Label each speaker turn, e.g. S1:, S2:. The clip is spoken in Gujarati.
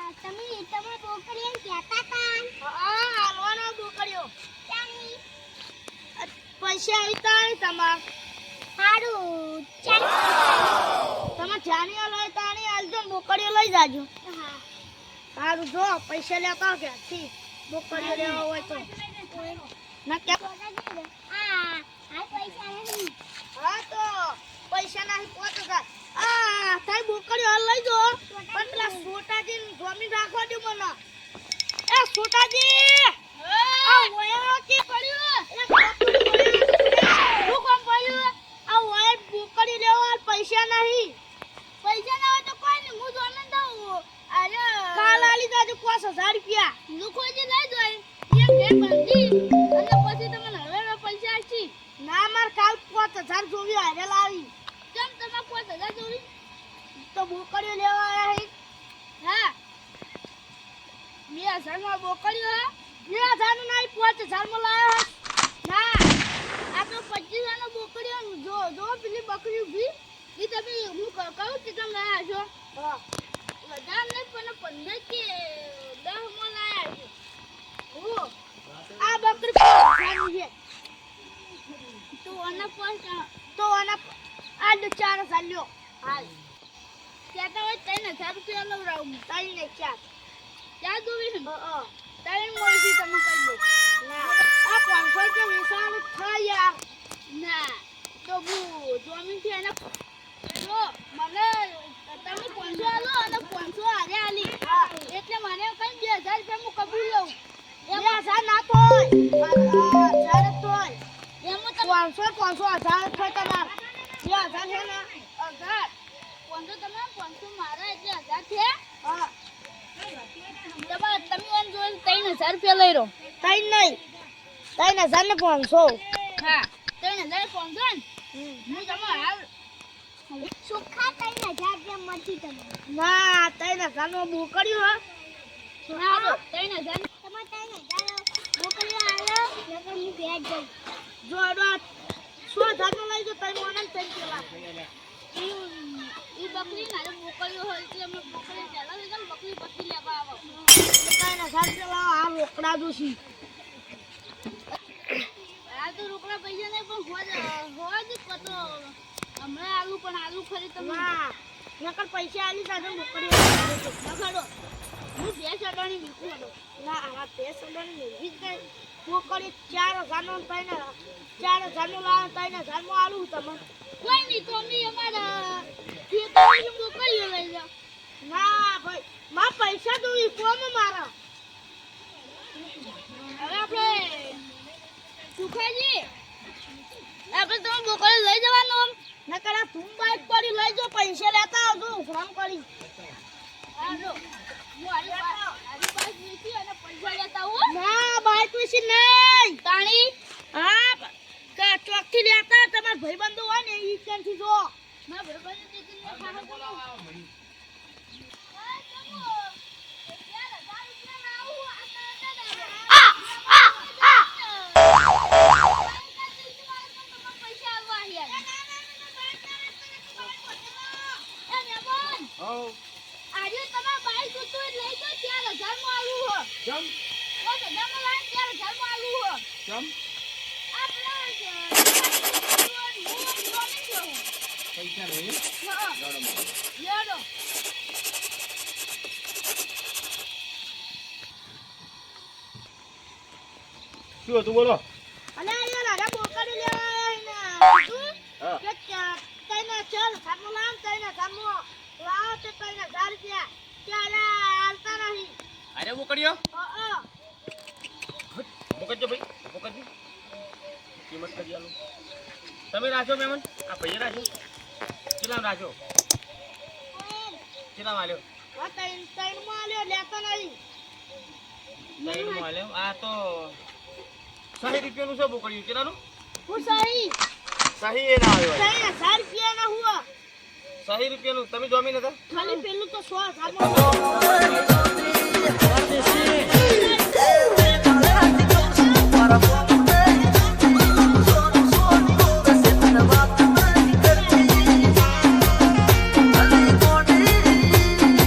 S1: તમે તમાર બોકડીએ કહેતા તા
S2: હાલવાનો બોકડીઓ
S1: ચાની
S2: પૈસા આઈતા તમાર
S1: હારું ચાલ
S2: તમે જાની લઈ તાણી આલજો બોકડીઓ લઈ જાજો
S1: હા
S2: હારું જો પૈસા લેતા કે ઠીક બોકડીઓ લેવા હોય તો ના કે
S1: આ પૈસા નહીં
S2: હા તો પૈસા નહીં 5000 થાય બોકડીઓ હાલ લઈ જો પણ પેલા છોટાજી જમીન રાખવા દો મને એ છોટાજી આ ઓયા કે પડ્યું શું કામ પડ્યું આ ઓયા બોકડી લેવા પૈસા નહીં પૈસા ના હોય તો કોઈ નહીં હું જમીન દઉં અરે કાલ આલી જાજો 5000 રૂપિયા લુખોજી લઈ જાય એમ ઘેર બાંધી અને પછી તમને હવે પૈસા આપી ના માર કાલ 5000 જોવી હારે લાવી કેમ તમે 5000 જોવી તો બોકડીઓ લેવા આયા હે હા 2000 માં બોકડીઓ હે 2000 નું નહીં 5000 માં લાયો ના આ તો 25 નો બોકડીઓ જો પેલી બકરી ઉભી ઈ તમે હું કહું કે તમે લાયા છો હા વધાર નહીં પણ 15 કે 10 માં લાયા છો ઓ આ બકરી 5000 ની છે તો આના આ 4000 લ્યો હાલ કહેતા હોય 3000 રૂપિયા લવરાવું તાઈ ને ક્યાં જોવી છે તાઈ મોઈથી તમે કહી દો ના આ 500 કે વિશાળ થાય યાર ના તો બુ જમીન થી એને જો મને તમે 500 આલો અને 500 હારે આલી એટલે મને કઈ 2000 રૂપિયા હું કબૂલ લઉં 2000 ના તોય 1000 તોય એમ તો 500 1000 થાય તમાર 2000 છે ને 1000 500 તમે 500 મારા એટલે 1000 છે હા તમે એમ જોઈને 3000 રૂપિયા લઈ રો તઈ નહીં 3000 ને 500 હા 3000 500 હું તમે હાલ
S1: સુખા 3000 રૂપિયા મળતી તમને
S2: ના 3000 નો બોકડ્યું હો ના 3000
S1: તમે 3000 બોકડીઓ આલો નકર હું ભેટ જઈ
S2: જો અડવા 1000 નો લઈ જો તઈ મને તઈ પેલા ઈ બકરી નારે બોકડીઓ હોય એટલે અમે બકરી ચાલા લઈ બકરી પછી લેવા આવો 3000 પેલા આ રોકડા જોશી આ તો રોકડા પૈસા નહીં પણ હોય જ પતો હમણાં આલુ પણ આલુ ખરી તમે ના નકર પૈસા આલી સાથે બોકડી નખાડો હું 2 અડાણી વીકું હડો ના આ 2 અડાણી વીક ગઈ બોકડી 4000 નો તઈને 4000 નો લાવ તઈને 1000 માં આલુ તમને કોઈ નહીં તો અમે અમારા ખેતરની બોકડીઓ લઈ જાવ ના ભાઈ માં પૈસા દોઈ કોમ મારા હવે આપણે સુખાજી આપણે તમે બોકડી લઈ જવાનું નકર આ તું બાઈક પડી લઈ જો પૈસા લેતા આવજો ફોન કરી આજો હું આરી બાઈક વેચી અને પૈસા લેતા આવું ના બાઈક વેચી નહીં તાણી હા ચોકથી લેતા તમાર ભાઈબંધો હોય ને ઈ ક્યાંથી જો ના ભાઈબંધો દીકરીને ખાવા બોલાવો આજે તમાર બાઈક તો લઈ જો 4000 માં આલુ હો કેમ ઓ તો દમ લાઈન 4000 માં આલુ હો કેમ આપલા પૈસા નહીં લેડો
S3: શું હતું બોલો
S2: અલે યાર આડા બોકડી લેવા તું કે તઈને ચાલ સામો લાવ તઈને સામો લાવ તે તઈને 1000 રૂપિયા ચાલા આલતા નહીં
S3: અરે બોકડીયો
S2: હા
S3: બોકડજો ભાઈ બોકડજો કિંમત કરી આલો તમે રાખો મેમન આ પૈસા રાખો કેટલા રાખો કેટલા આલ્યો
S2: હા તઈને માં આલ્યો લેતા નહીં
S3: તઈને આલ્યો આ તો 60 રૂપિયાનું છે બોકડીયું કેટલાનું
S2: હું સહી
S3: એ ના આવ્યો
S2: 1000 રૂપિયા ના હુઆ
S3: 60 રૂપિયાનું તમે જમીન હતા
S2: ખાલી પેલું તો 100 સામો